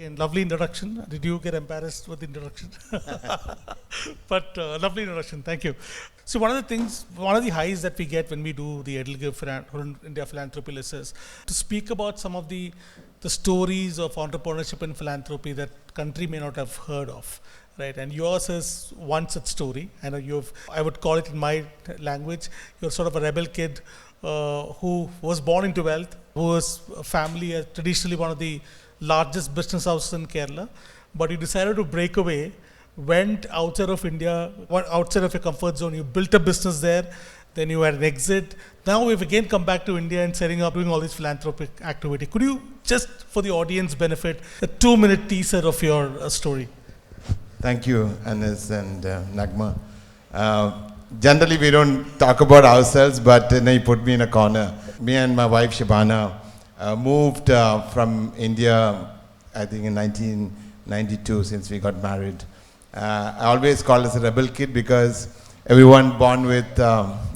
Again, lovely introduction. Did you get embarrassed with the introduction? But lovely introduction, thank you. So one of the things, one of the highs that we get when we do the EdelGive Hurun India Philanthropy list is to speak about some of the stories of entrepreneurship and philanthropy that country may not have heard of. Right, and yours is one such story, and I would call it in my language, you're sort of a rebel kid who was born into wealth, who was a family, traditionally one of the largest business houses in Kerala, but you decided to break away, went outside of India, outside of your comfort zone, you built a business there, then you had an exit. Now we've again come back to India and setting up, doing all this philanthropic activity. Could you just, for the audience benefit, a 2-minute teaser of your story? Thank you, Anas and Nagma. Generally, we don't talk about ourselves, but you put me in a corner. Me and my wife, Shabana, moved from India, I think in 1992, since we got married. I always call us a rebel kid because everyone born with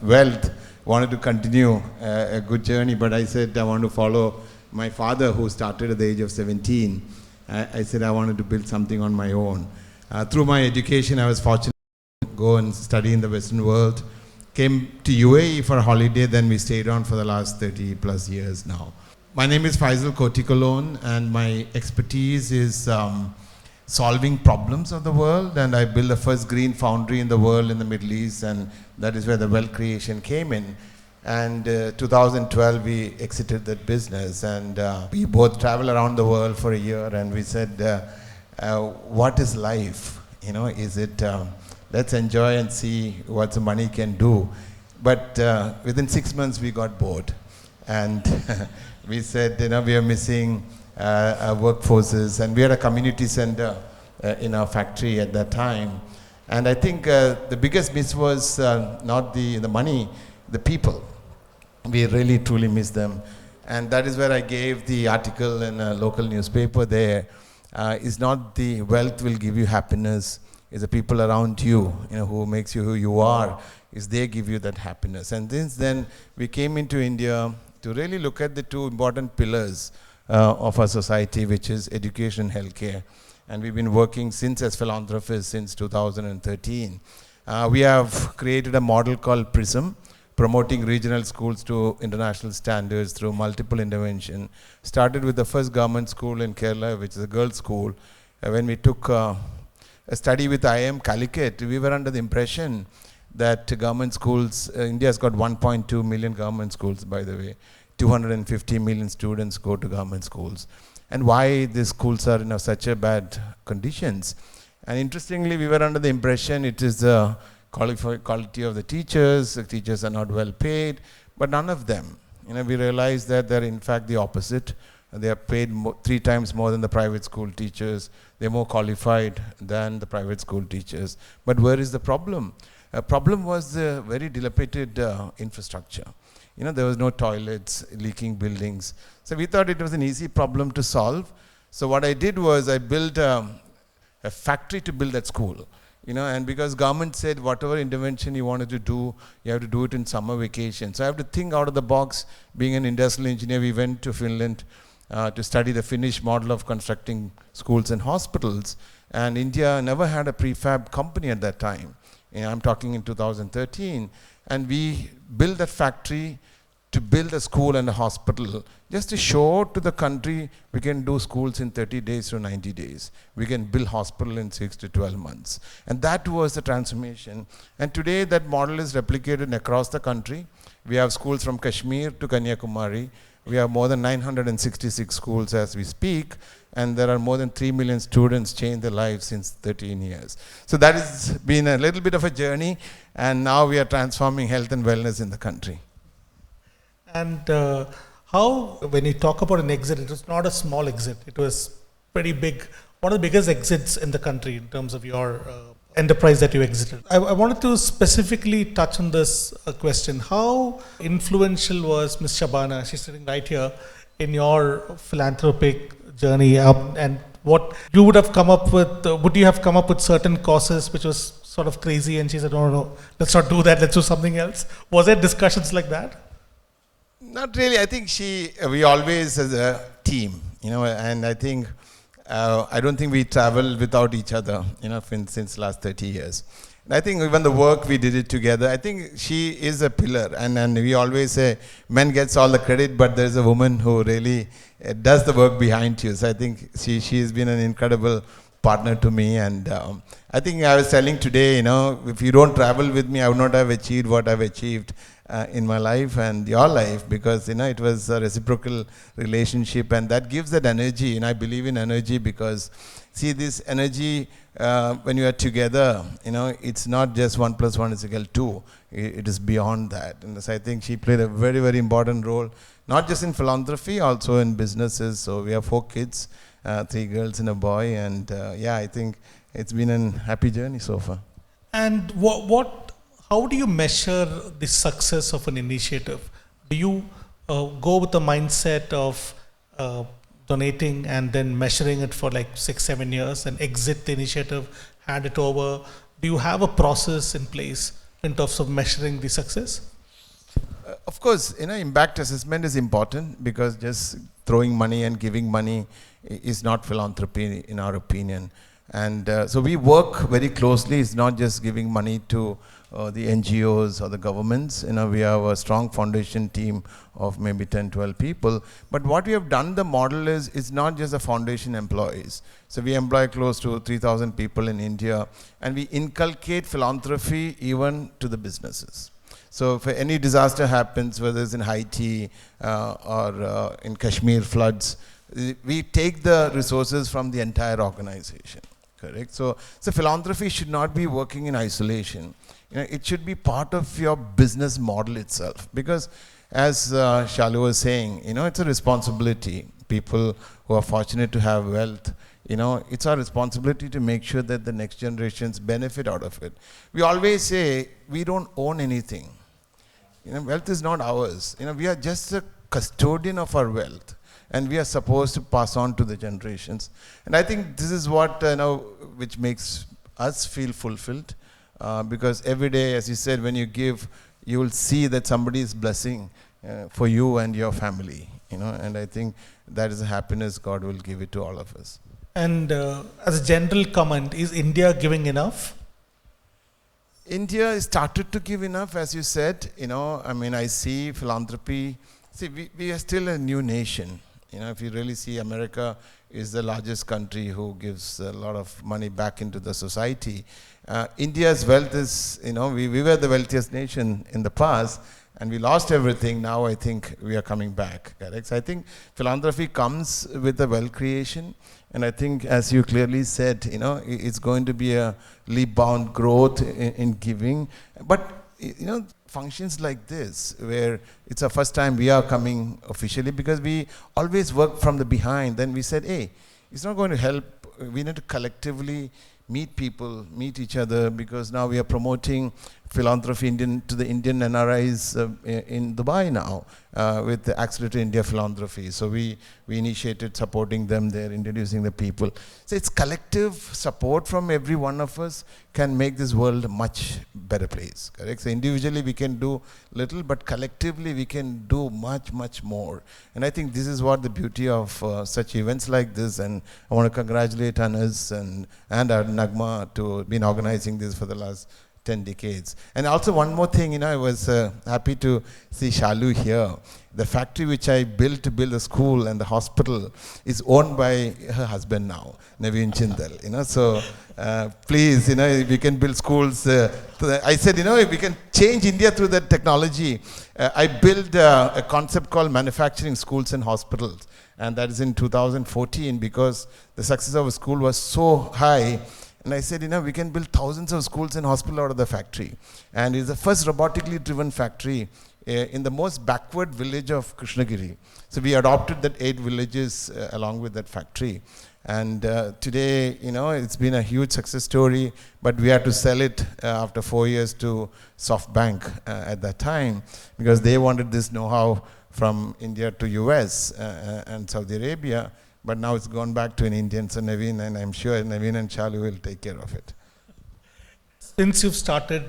wealth wanted to continue a good journey, but I said I want to follow my father, who started at the age of 17. I said I wanted to build something on my own. Through my education, I was fortunate to go and study in the Western world. Came to UAE for a holiday, then we stayed on for the last 30 plus years now. My name is Faizal Kottikollon, and my expertise is solving problems of the world, and I built the first green foundry in the world in the Middle East, and that is where the wealth creation came in. And 2012, we exited that business, and we both traveled around the world for a year, and we said, what is life? You know, is it, let's enjoy and see what the money can do. But within 6 months, we got bored. And we said, you know, we are missing our workforces. And we had a community center in our factory at that time. And I think the biggest miss was not the money, the people. We really, truly miss them. And that is where I gave the article in a local newspaper there. Is not the wealth will give you happiness, is the people around you, who makes you who you are, is they give you that happiness. And since then, we came into India to really look at the two important pillars of our society, which is education and healthcare. And we've been working as philanthropists since 2013. We have created a model called PRISM, promoting regional schools to international standards through multiple intervention. Started with the first government school in Kerala, which is a girls' school. When we took a study with IIM Calicut, we were under the impression that government schools, India's got 1.2 million government schools, by the way. 250 million students go to government schools. And why these schools are in such a bad conditions. And interestingly, we were under the impression it is the quality of the teachers are not well paid, but none of them. We realized that they're in fact the opposite. They are paid 3 times more than the private school teachers. They're more qualified than the private school teachers. But where is the problem? The problem was the very dilapidated infrastructure. There was no toilets, leaking buildings. So we thought it was an easy problem to solve. So what I did was I built a factory to build that school. And because government said whatever intervention you wanted to do, you have to do it in summer vacation. So I have to think out of the box. Being an industrial engineer, we went to Finland to study the Finnish model of constructing schools and hospitals. And India never had a prefab company at that time. I'm talking in 2013. And we built that factory to build a school and a hospital, just to show to the country we can do schools in 30 days to 90 days. We can build hospital in 6 to 12 months. And that was the transformation. And today that model is replicated across the country. We have schools from Kashmir to Kanyakumari. We have more than 966 schools as we speak. And there are more than 3 million students changed their lives since 13 years. So that has been a little bit of a journey. And now we are transforming health and wellness in the country. And how, when you talk about an exit, it was not a small exit. It was pretty big, one of the biggest exits in the country in terms of your enterprise that you exited. I wanted to specifically touch on this question. How influential was Ms. Shabana, she's sitting right here, in your philanthropic journey up, and what you would have come up with? Would you have come up with certain causes which was sort of crazy and she said, no, let's not do that, let's do something else? Was there discussions like that? Not really. I think we always as a team, and I think I don't think we travel without each other, since last 30 years. And I think even the work we did it together, I think she is a pillar. And we always say men gets all the credit, but there's a woman who really does the work behind you. So I think she has been an incredible partner to me. And I think I was telling today, if you don't travel with me, I would not have achieved what I've achieved in my life and your life, because it was a reciprocal relationship, and that gives that energy. And I believe in energy because, see, this energy when you are together, it's not just 1 + 1 = 2. It is beyond that. And so I think she played a very, very important role, not just in philanthropy, also in businesses. So we have 4 kids, 3 girls and a boy, and I think it's been a happy journey so far. And how do you measure the success of an initiative? Do you go with the mindset of donating and then measuring it for like 6-7 years and exit the initiative, hand it over? Do you have a process in place in terms of measuring the success? Of course, impact assessment is important, because just throwing money and giving money is not philanthropy in our opinion. And so we work very closely. It's not just giving money to the NGOs or the governments. We have a strong foundation team of maybe 10-12 people. But what we have done, the model is, it's not just the foundation employees. So we employ close to 3,000 people in India, and we inculcate philanthropy even to the businesses. So if any disaster happens, whether it's in Haiti or in Kashmir floods, we take the resources from the entire organization. Correct. So philanthropy should not be working in isolation. It should be part of your business model itself. Because as Shalu was saying, it's a responsibility. People who are fortunate to have wealth, it's our responsibility to make sure that the next generations benefit out of it. We always say we don't own anything. Wealth is not ours. We are just a custodian of our wealth, and we are supposed to pass on to the generations. And I think this is what which makes us feel fulfilled, because every day, as you said, when you give, you will see that somebody is blessing for you and your family. And I think that is a happiness God will give it to all of us. And as a general comment, is India giving enough? India started to give enough, as you said. I see philanthropy. See, we are still a new nation. If you really see, America is the largest country who gives a lot of money back into the society. India's wealth is, we were the wealthiest nation in the past, and we lost everything. Now I think we are coming back. Correct? So I think philanthropy comes with the wealth creation. And I think, as you clearly said, it's going to be a leap-bound growth in giving. But, functions like this, where it's the first time we are coming officially, because we always work from the behind. Then we said, hey, it's not going to help. We need to collectively meet people, meet each other, because now we are promoting philanthropy to the Indian NRIs in Dubai now with the Accelerated India Philanthropy. So we initiated supporting them there, introducing the people. So it's collective support from every one of us can make this world a much better place. Correct? So individually we can do little, but collectively we can do much, much more. And I think this is what the beauty of such events like this. And I want to congratulate Anas and our Nagma to been organizing this for the last 10 decades. And also one more thing, I was happy to see Shalu here. The factory which I built to build the school and the hospital is owned by her husband now, Naveen Chindal. So please, if we can build schools. I said, if we can change India through that technology. I built a concept called manufacturing schools and hospitals. And that is in 2014, because the success of a school was so high. And I said, we can build thousands of schools and hospitals out of the factory. And it's the first robotically driven factory in the most backward village of Krishnagiri. So we adopted that 8 villages along with that factory. And today, it's been a huge success story, but we had to sell it after 4 years to SoftBank at that time, because they wanted this know-how from India to US and Saudi Arabia. But now it's gone back to an Indian, so Naveen, and I'm sure Naveen and Shalu will take care of it. Since you've started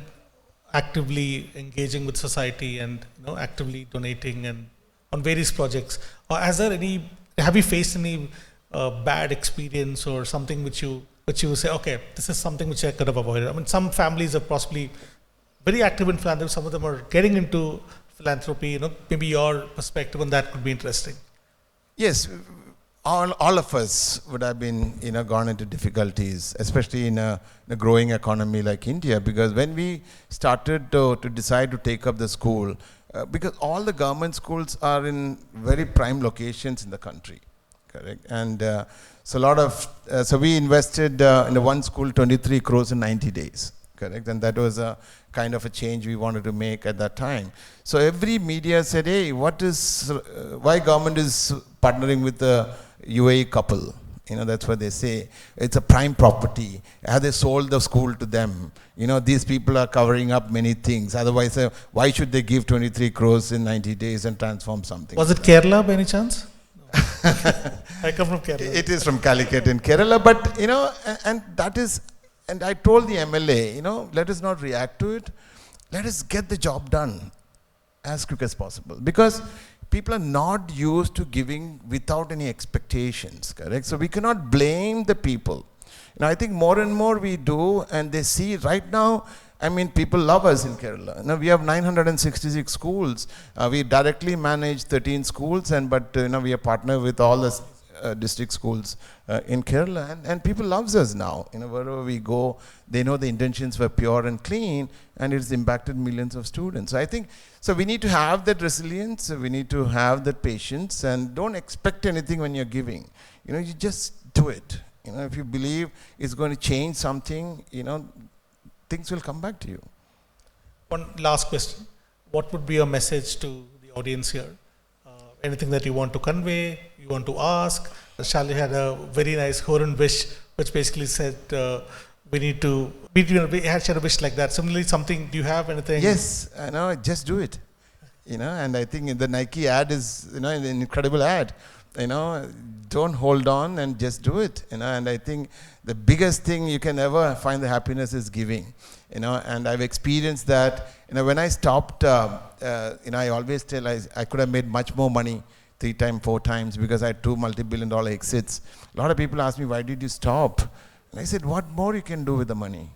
actively engaging with society and actively donating and on various projects, have you faced any a bad experience or something which you say, okay, this is something which I could have avoided? I mean, some families are possibly very active in philanthropy. Some of them are getting into philanthropy. Maybe your perspective on that could be interesting. Yes, all of us would have been, gone into difficulties, especially in a growing economy like India, because when we started to decide to take up the school, because all the government schools are in very prime locations in the country, correct? And so we invested in the one school 23 crores in 90 days, correct? And that was a kind of a change we wanted to make at that time. So every media said, hey, why government is partnering with the UAE couple? That's what they say. It's a prime property. Have they sold the school to them? These people are covering up many things. Otherwise, why should they give 23 crores in 90 days and transform something? Was it Kerala by any chance? No. I come from Kerala. It is from Calicut in Kerala, but, and that is, and I told the MLA, let us not react to it. Let us get the job done as quick as possible. Because people are not used to giving without any expectations, correct? So we cannot blame the people. I think more and more we do, and they see right now, people love us in Kerala. Now we have 966 schools. We directly manage 13 schools, but we are partnered with all the district schools in Kerala, and people loves us now. Wherever we go, they know the intentions were pure and clean, and it's impacted millions of students. So I think, so we need to have that resilience, we need to have that patience, and don't expect anything when you're giving. You just do it. If you believe it's going to change something, things will come back to you. One last question. What would be your message to the audience here? Anything that you want to convey, you want to ask? Charlie had a very nice Hurun wish, which basically said we had shared a wish like that. Similarly, something, do you have anything? Yes, I know, just do it. And I think the Nike ad is, an incredible ad. Don't hold on and just do it. And I think the biggest thing you can ever find the happiness is giving. And I've experienced that. When I stopped, I always tell I could have made much more money 3 times, 4 times, because I had 2 multi-billion-dollar exits. A lot of people ask me, why did you stop? And I said, what more you can do with the money?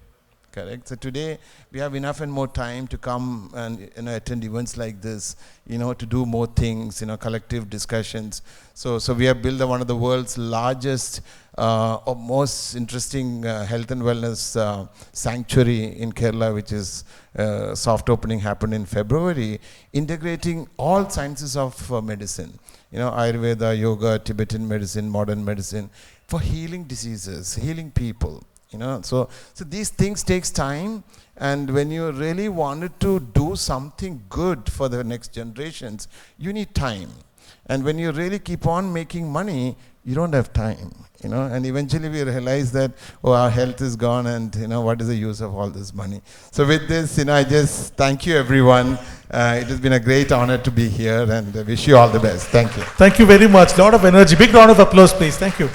Correct. So today we have enough and more time to come and attend events like this, to do more things, collective discussions. So we have built one of the world's largest or most interesting health and wellness sanctuary in Kerala, which is soft opening happened in February, integrating all sciences of medicine, Ayurveda, yoga, Tibetan medicine, modern medicine, for healing diseases, healing people. So these things takes time, and when you really wanted to do something good for the next generations, you need time. And when you really keep on making money, you don't have time, and eventually we realize that, our health is gone, and what is the use of all this money? So with this, I just thank you everyone. It has been a great honor to be here, and I wish you all the best. Thank you. Thank you very much. Lot of energy. Big round of applause, please. Thank you.